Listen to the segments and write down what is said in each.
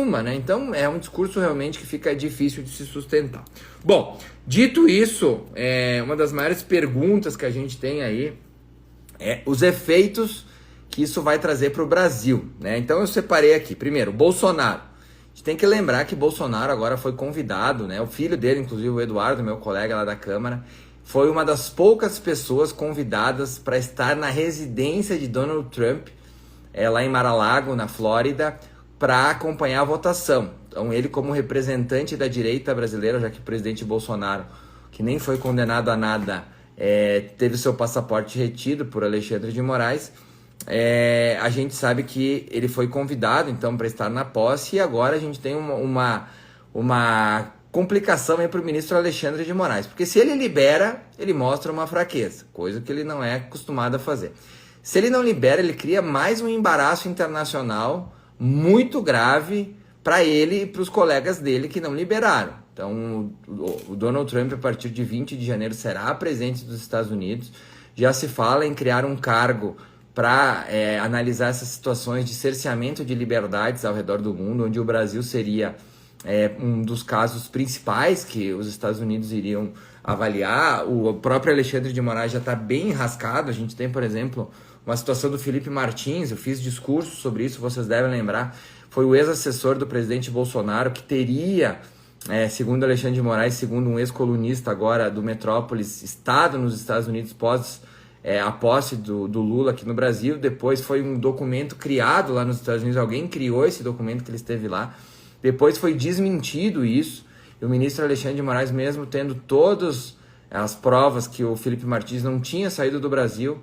nenhuma, né? Então é um discurso realmente que fica difícil de se sustentar. Bom, dito isso, uma das maiores perguntas que a gente tem aí é os efeitos que isso vai trazer para o Brasil, né? Então eu separei aqui, primeiro, Bolsonaro. A gente tem que lembrar que Bolsonaro agora foi convidado, né? O filho dele, inclusive o Eduardo, meu colega lá da Câmara, foi uma das poucas pessoas convidadas para estar na residência de Donald Trump, lá em Mar-a-Lago, na Flórida, para acompanhar a votação. Então ele, como representante da direita brasileira, já que o presidente Bolsonaro, que nem foi condenado a nada, teve seu passaporte retido por Alexandre de Moraes, a gente sabe que ele foi convidado então para estar na posse, e agora a gente tem uma complicação aí para o ministro Alexandre de Moraes, porque se ele libera, ele mostra uma fraqueza, coisa que ele não é acostumado a fazer. Se ele não libera, ele cria mais um embaraço internacional muito grave para ele e para os colegas dele que não liberaram. Então, o Donald Trump, a partir de 20 de janeiro, será presidente dos Estados Unidos. Já se fala em criar um cargo para analisar essas situações de cerceamento de liberdades ao redor do mundo, onde o Brasil seria um dos casos principais que os Estados Unidos iriam avaliar. O próprio Alexandre de Moraes já está bem enrascado. A gente tem, por exemplo, uma situação do Felipe Martins. Eu fiz discurso sobre isso, vocês devem lembrar. Foi o ex-assessor do presidente Bolsonaro que teria, segundo Alexandre de Moraes, segundo um ex-colunista agora do Metrópolis, estado nos Estados Unidos pós a posse do Lula aqui no Brasil. Depois foi um documento criado lá nos Estados Unidos, alguém criou esse documento que ele esteve lá. Depois foi desmentido isso, e o ministro Alexandre de Moraes, mesmo tendo todas as provas que o Felipe Martins não tinha saído do Brasil,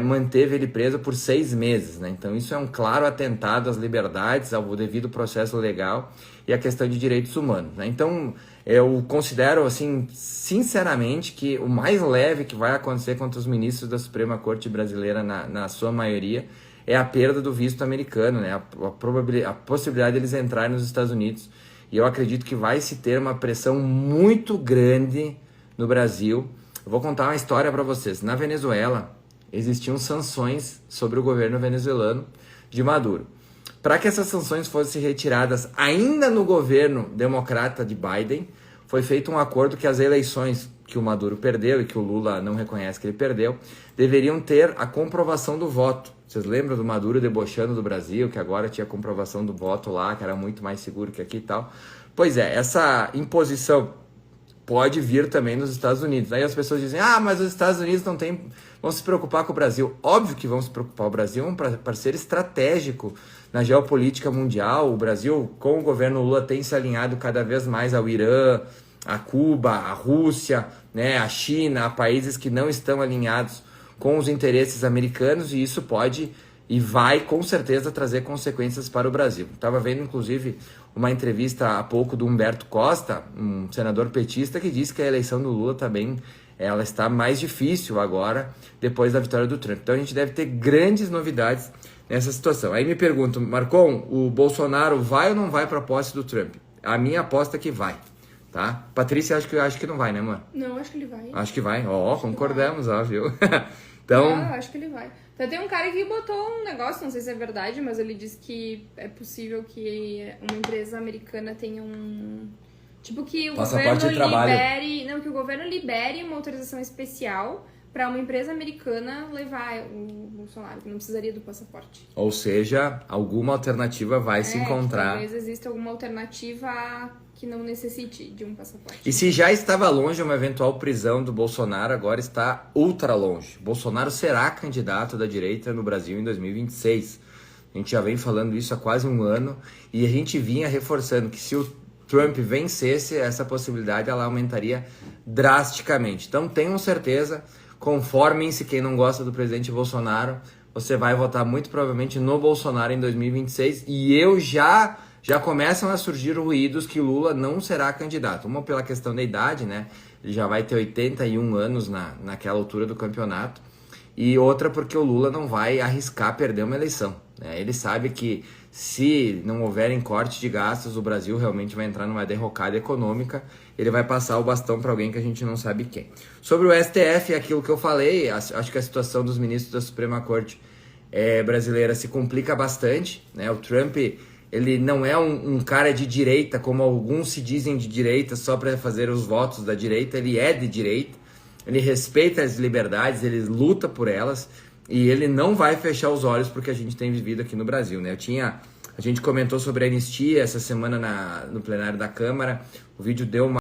manteve ele preso por 6 meses, né? Então isso é um claro atentado às liberdades, ao devido processo legal e à questão de direitos humanos, né? Então eu considero, assim, sinceramente, que o mais leve que vai acontecer contra os ministros da Suprema Corte brasileira, na sua maioria, é a perda do visto americano, né? A possibilidade deles entrarem nos Estados Unidos. E eu acredito que vai se ter uma pressão muito grande no Brasil. Eu vou contar uma história para vocês. Na Venezuela, existiam sanções sobre o governo venezuelano de Maduro. Para que essas sanções fossem retiradas ainda no governo democrata de Biden, foi feito um acordo que as eleições que o Maduro perdeu e que o Lula não reconhece que ele perdeu, deveriam ter a comprovação do voto. Vocês lembram do Maduro debochando do Brasil, que agora tinha comprovação do voto lá, que era muito mais seguro que aqui e tal? Pois é, essa imposição pode vir também nos Estados Unidos. Aí as pessoas dizem, mas os Estados Unidos vão se preocupar com o Brasil. Óbvio que vão se preocupar. O Brasil é um parceiro estratégico na geopolítica mundial. O Brasil, com o governo Lula, tem se alinhado cada vez mais ao Irã, a Cuba, a Rússia, né, a China, a países que não estão alinhados com os interesses americanos, e isso pode e vai com certeza trazer consequências para o Brasil. Estava vendo inclusive uma entrevista há pouco do Humberto Costa, um senador petista, que disse que a eleição do Lula também ela está mais difícil agora, depois da vitória do Trump. Então a gente deve ter grandes novidades nessa situação. Aí me pergunto, Marcon, o Bolsonaro vai ou não vai para a posse do Trump? A minha aposta é que vai. Tá? Patrícia, acho que não vai, né, amor? Não, acho que ele vai. Acho que vai. Concordamos, viu? Então... Não, acho que ele vai. Então, tem um cara que botou um negócio, não sei se é verdade, mas ele disse que é possível que uma empresa americana tenha um... Tipo, que o passaporte governo de trabalho. que o governo libere uma autorização especial para uma empresa americana levar o Bolsonaro, que não precisaria do passaporte. Ou seja, alguma alternativa vai se encontrar. Talvez exista alguma alternativa que não necessite de um passaporte. E se já estava longe uma eventual prisão do Bolsonaro, agora está ultra longe. Bolsonaro será candidato da direita no Brasil em 2026. A gente já vem falando isso há quase um ano e a gente vinha reforçando que se o Trump vencesse, essa possibilidade ela aumentaria drasticamente. Então tenham certeza, conformem-se, quem não gosta do presidente Bolsonaro, você vai votar muito provavelmente no Bolsonaro em 2026, e já começam a surgir ruídos que Lula não será candidato. Uma pela questão da idade, né? Ele já vai ter 81 anos naquela altura do campeonato. E outra porque o Lula não vai arriscar perder uma eleição, né? Ele sabe que se não houverem corte de gastos, o Brasil realmente vai entrar numa derrocada econômica. Ele vai passar o bastão para alguém que a gente não sabe quem. Sobre o STF, aquilo que eu falei, acho que a situação dos ministros da Suprema Corte brasileira se complica bastante, né? O Trump... ele não é um cara de direita, como alguns se dizem de direita só para fazer os votos da direita. Ele é de direita, ele respeita as liberdades, ele luta por elas e ele não vai fechar os olhos porque a gente tem vivido aqui no Brasil, né? A gente comentou sobre a anistia essa semana no plenário da Câmara, o vídeo deu uma